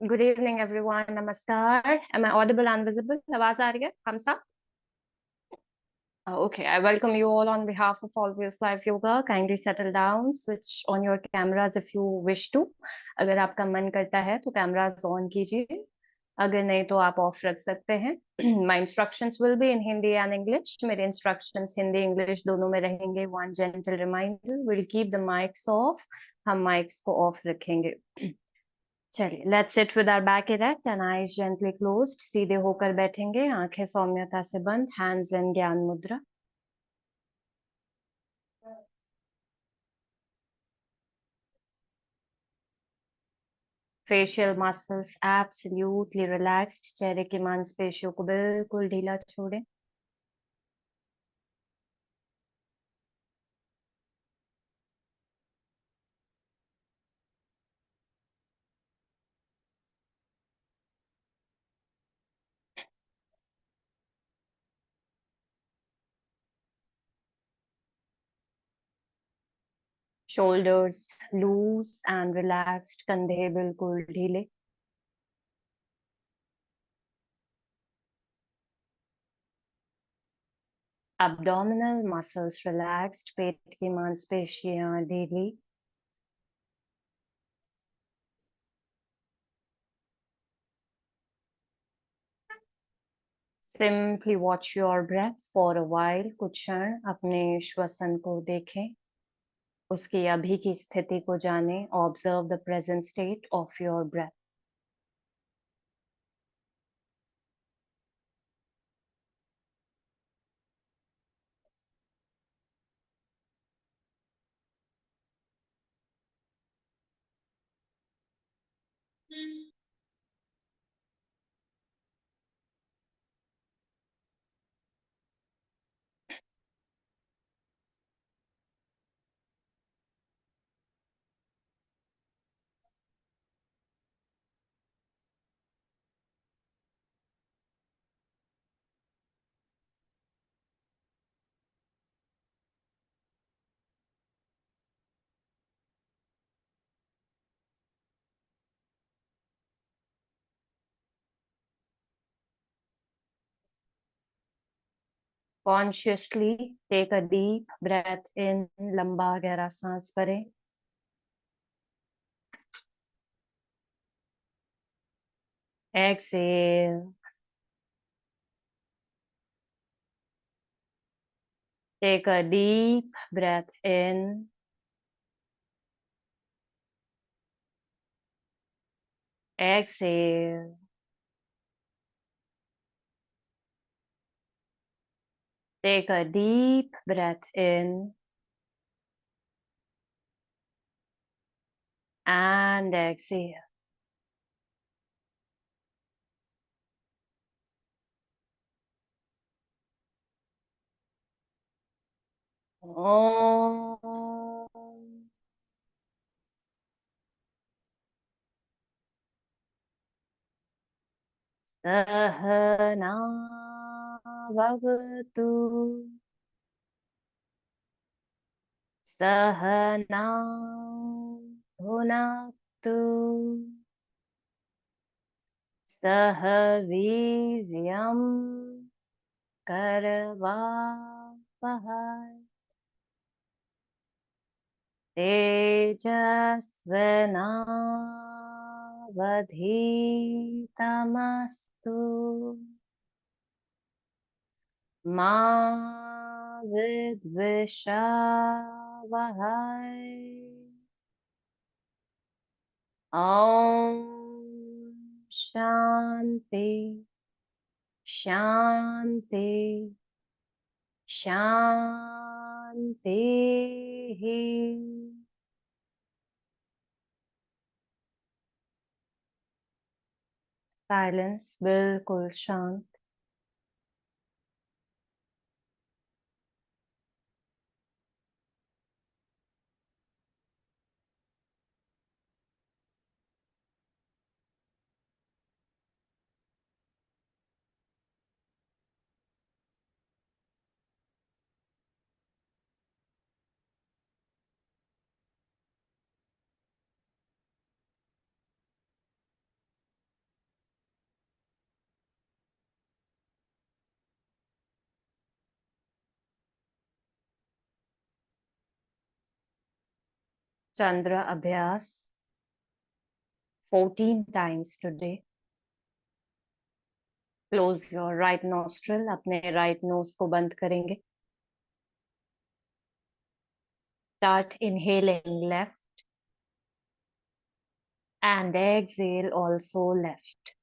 Good evening, everyone. Namaskar. Am I audible and visible? आवाज आ रही है? Thumbs up. Okay, I welcome you all on behalf of Always Life Yoga. Kindly settle down, switch on your cameras if you wish to. अगर आपका मन करता है तो cameras on कीजिए. अगर नहीं तो आप off रख सकते हैं. My instructions will be in Hindi and English. मेरे instructions हिंदी English दोनों में रहेंगे. One gentle reminder, we'll keep the mics off. हम mics को off रखेंगे. चलिए, let's sit with our back erect and eyes gently closed. सीधे होकर बैठेंगे, आंखें सौम्यता से बंद, hands in gyan mudra. Facial muscles absolutely relaxed. चेहरे की मांसपेशियों को बिल्कुल ढीला छोड़ें. Shoulders loose and relaxed. कंधे बिल्कुल ढीले. Abdominal muscles relaxed. पेट की मांसपेशियां ढीली. Simply watch your breath for a while. कुछ क्षण अपने श्वसन को देखें. उसकी अभी की स्थिति को जानें. Observe the present state of your breath. Consciously take a deep breath in. लंबा गहरा सांस भरें. Exhale. Take a deep breath in. Exhale. Take a deep breath in and exhale. Om. Sahana Bhavatu. Sahana Bhunaktu. Sah Viryam Karvavahai. Tejasvanavadhitamastu. Ma Vidvishavahai. Om Shanti Shanti Shanti. Silence, बिल्कुल शांत. Chandra Abhyas 14 times today. Close your right nostril. अपने right nose को बंद करेंगे. Start inhaling left and exhale also left.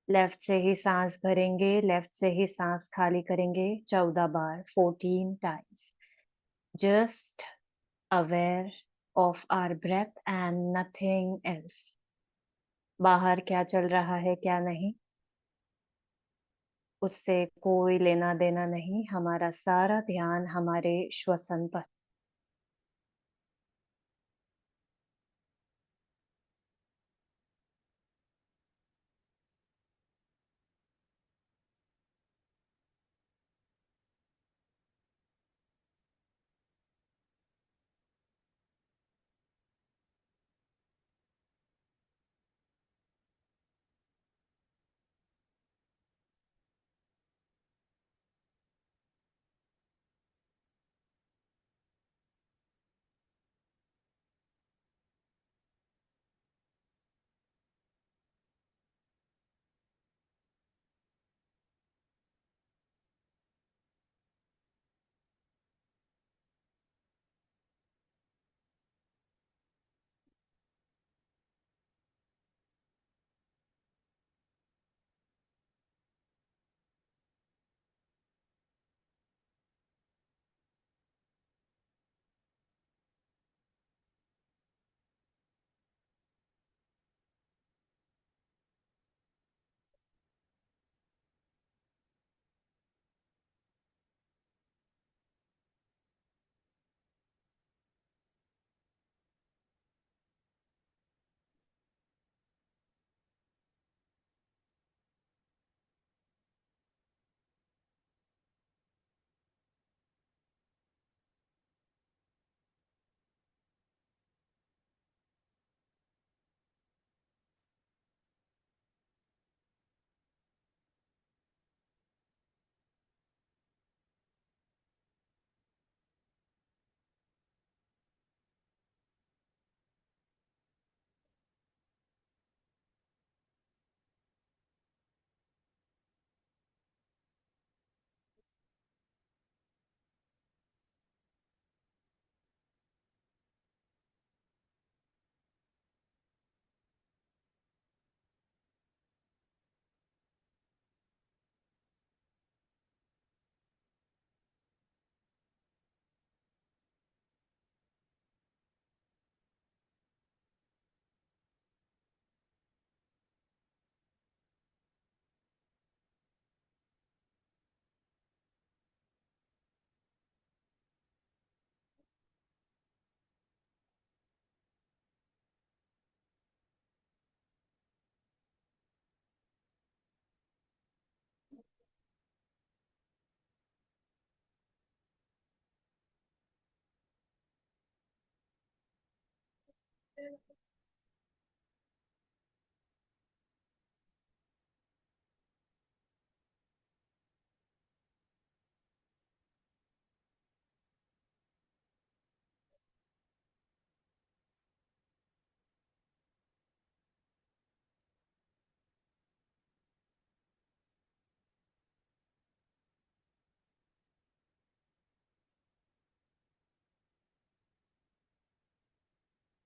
Left से ही सांस भरेंगे, left से ही सांस खाली करेंगे 14 बार, 14 times. Just aware of our breath and nothing else. बाहर क्या चल रहा है क्या नहीं, उससे कोई लेना देना नहीं. हमारा सारा ध्यान हमारे श्वसन पर.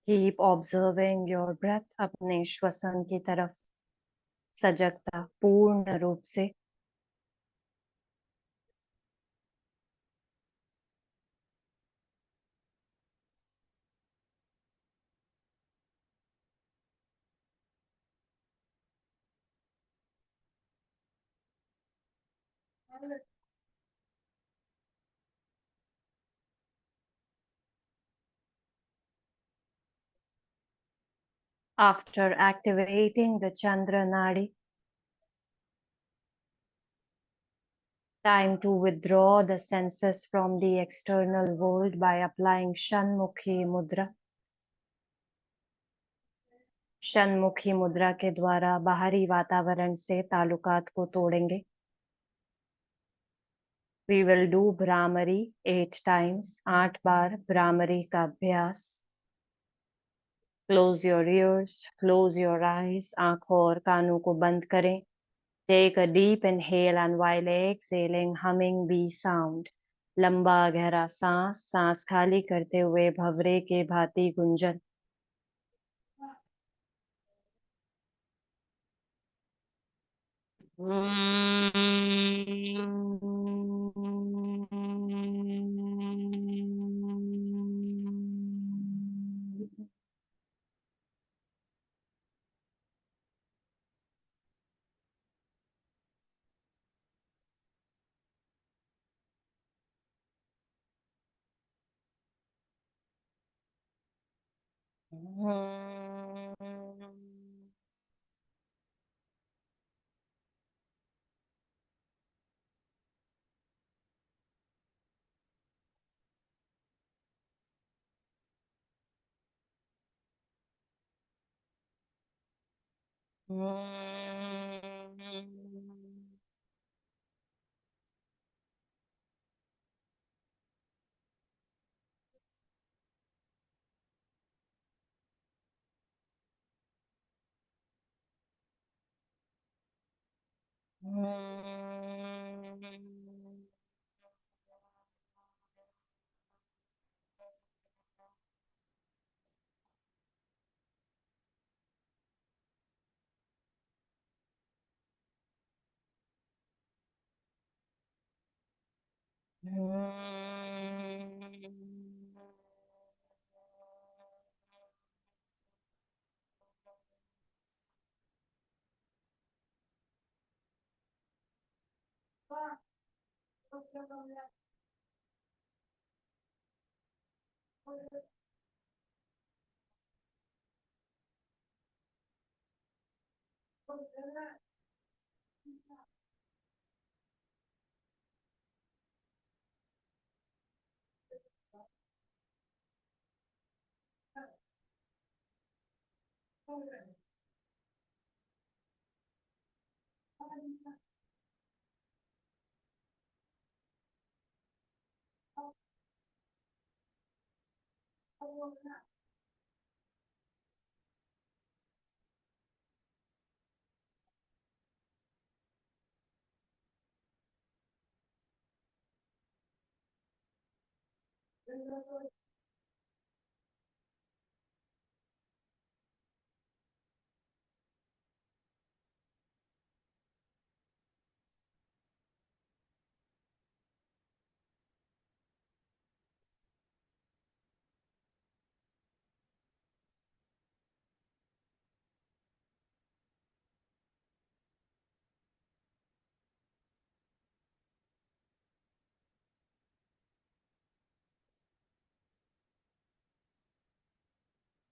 Keep observing your breath. अपने श्वसन की तरफ सजगता पूर्ण रूप से. After activating the Chandra Nadi, time to withdraw the senses from the external world by applying Shanmukhi Mudra. षणमुखी मुद्रा के द्वारा बाहरी वातावरण से ताल्लुकात को तोड़ेंगे. We will do Brahmari 8 times, 8 bar Brahmari का अभ्यास. Close your ears, close your eyes. आंखों और कानों को बंद करें. Take a deep inhale and while exhaling, humming bee sound. लंबा गहरा सांस, सांस खाली करते हुए भंवरे के भांति Gunjan.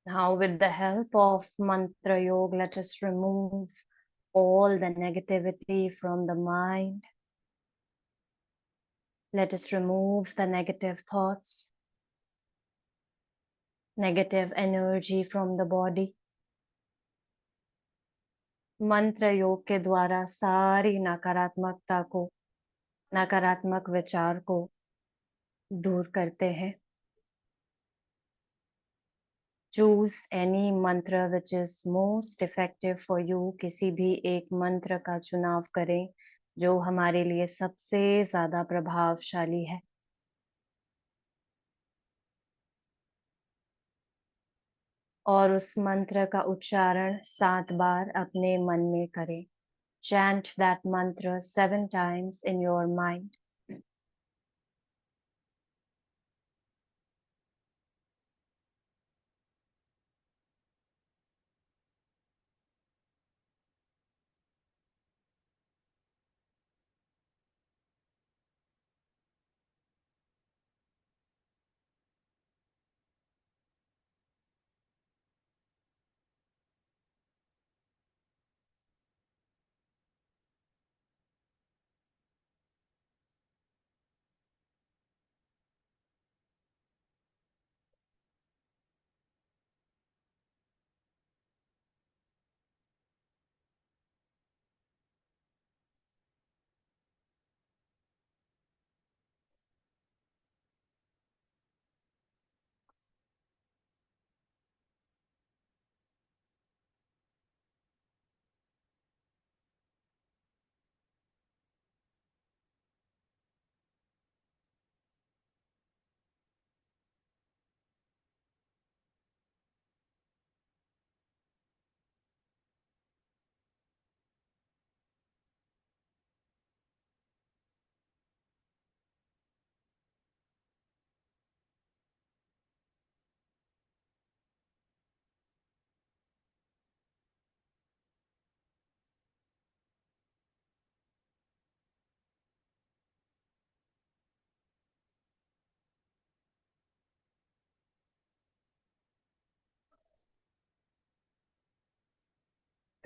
Now, with the help of Mantra Yoga, let us remove all the negativity from the mind. Let us remove the negative thoughts, negative energy from the body. मंत्र योग के द्वारा सारी नकारात्मकता को, नकारात्मक विचार को दूर करते हैं. Choose any mantra which is most effective for you. किसी भी एक मंत्र का चुनाव करें जो हमारे लिए सबसे ज्यादा प्रभावशाली है. और उस मंत्र का उच्चारण 7 बार अपने मन में करें. Chant that mantra 7 times in your mind.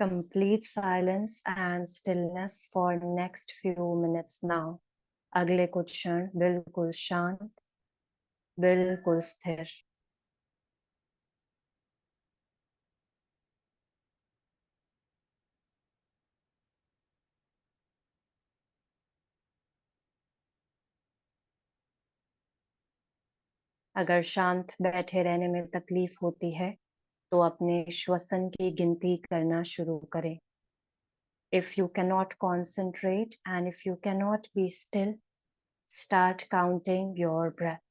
complete silence and stillness for next few minutes now. अगले कुछ क्षण बिल्कुल शांत, बिल्कुल स्थिर. अगर शांत बैठे रहने में तकलीफ होती है, तो अपने श्वसन की गिनती करना शुरू करें. If you cannot concentrate and if you cannot be still, start counting your breath.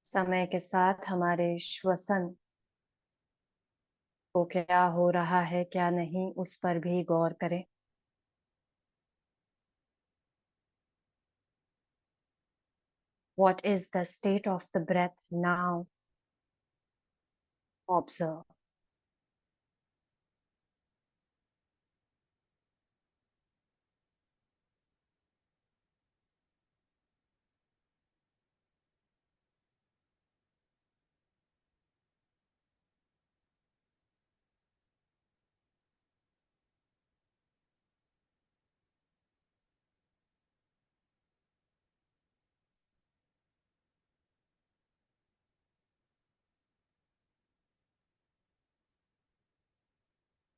समय के साथ हमारे श्वसन को क्या हो रहा है क्या नहीं, उस पर भी गौर करें. What is the state of the breath now? Observe.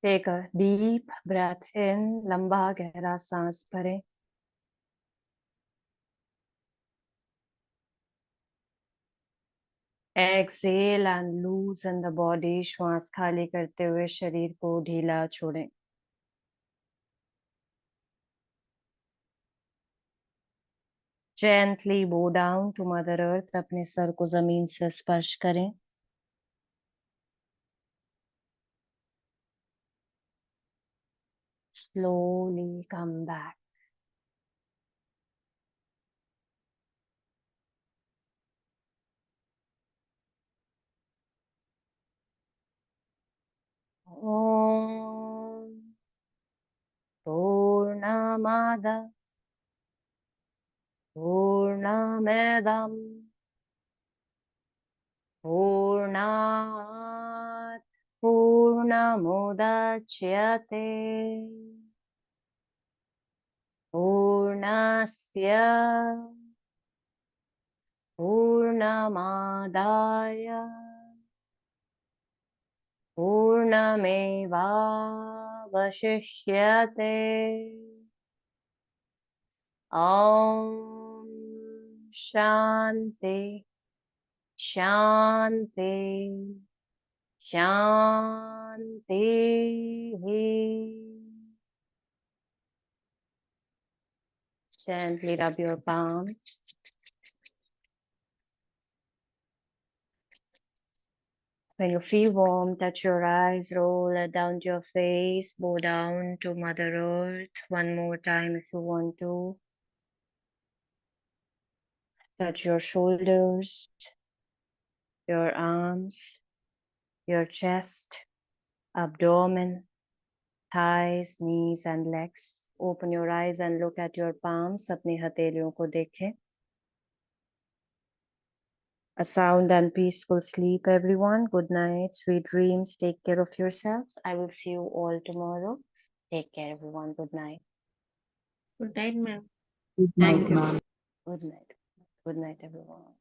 Take a deep breath in, लंबा गहरा सांस भरें. Exhale and loosen the body. श्वास खाली करते हुए शरीर को ढीला छोड़ें. Gently bow down to Mother Earth. अपने सर को जमीन से स्पर्श करें. Slowly come back. Om Purnamada Purnamidam Purnat Purnamudachyate Purnasya Purnamadaya Purnamevavashishyate. Om Shanti Shanti Shanti. Gently rub your palms. When you feel warm, touch your eyes, roll it down to your face, bow down to Mother Earth. One more time if you want to. Touch your shoulders, your arms, your chest, abdomen, thighs, knees and legs. Open your eyes and look at your palms. अपनी हथेलियों को देखें. A sound and peaceful sleep, everyone. Good night, sweet dreams. Take care of yourselves. I will see you all tomorrow. Take care, everyone. Good night. Good night, ma'am. Good Thank night, you. ma'am. Good night. Good night, everyone.